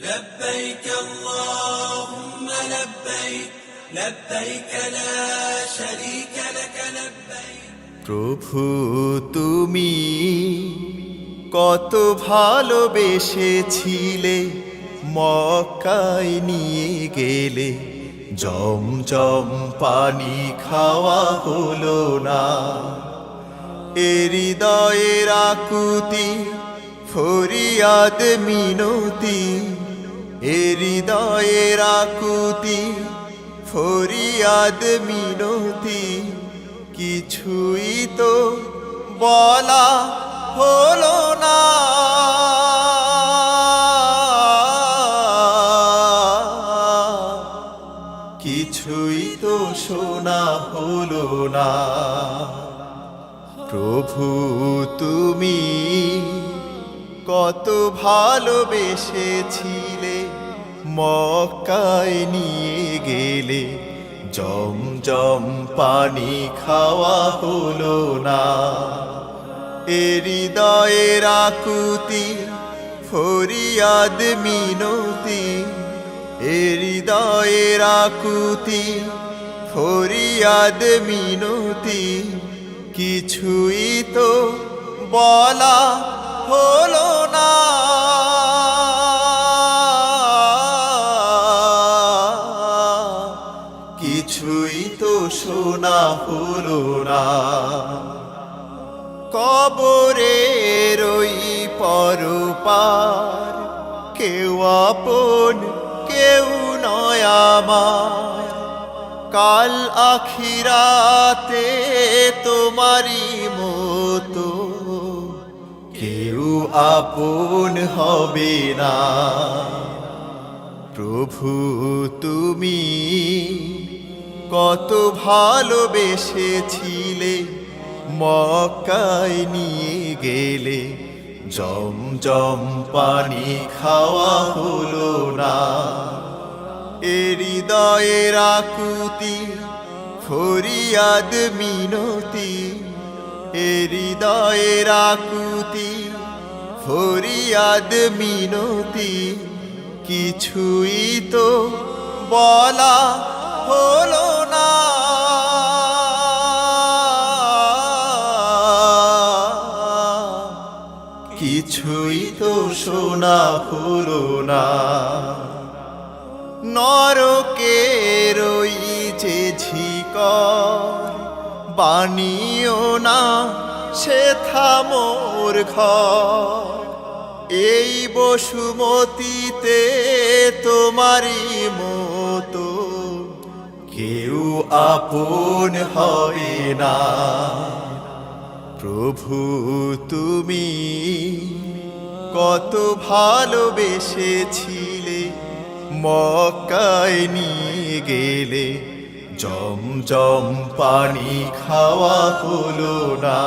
لبيك اللهم لبيك لبيك لا شريك لك لبيك প্রভু তুমি কত ভালোবেসেছিলে মক্কায় নিয়ে গেলে জমজম পানি খাওয়া হলো না এ হৃদয়ের আকুতি ফরিয়াদ মিনতি এ হৃদয়ের আকুতি ফরিয়াদ মিনতি কিছুই তো বলা হলো না কিছুই তো শোনা হলো না প্রভু তুমি কত ভালোবেসেছিলে মক্কায় নিয়ে গেলে জমজম পানি খাওয়া হলো না এ হৃদয়ের আকুতি ফরিয়াদ মিনতি এ হৃদয়ের আকুতি ফরিয়াদ মিনতি কিছুই তো বলা হলো না কিছুই তো শোনা হলো না কবরের ওই পরপার কেউ আপন কেউ নয় আমার কাল আখিরাতে তোমারই মতো কেউ আপন হবে না প্রভু তুমি কত ভালোবেসেছিলে মক্কায় নিয়ে গেলে জমজম পানি খাওয়া হলো না এ হৃদয়ের আকুতি ফরিয়াদ মিনতি এ হৃদয়ের আকুতি ফরিয়াদ মিনতি কিছুই তো বলা হলো না কিছুই তো শোনা হলো না নরকের ওই যে ঝিকর বানিও না সে থামোর ঘর এই বসুমতিতে তোমারই মতো কেউ আপন হয় না প্রভু তুমি কত ভালোবেসেছিলে মক্কায় নিয়ে গেলে জমজম পানি খাওয়া হলো না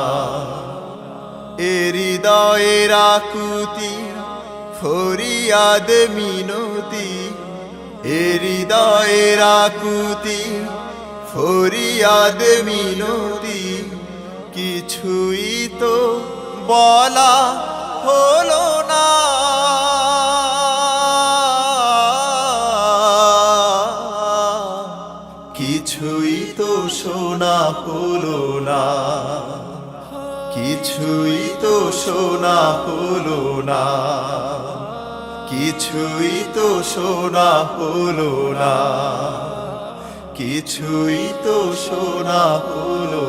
এ হৃদয়ের আকুতি ফরিয়াদ মিনতি এ হৃদয়ের আকুতি ফরিয়াদ মিনতি কিছুই তো বলা হলো না কিছুই তো শোনা হলো না কিছুই তো শোনা হলো না কিছুই তো শোনা হলো না কিছুই তো শোনা হলো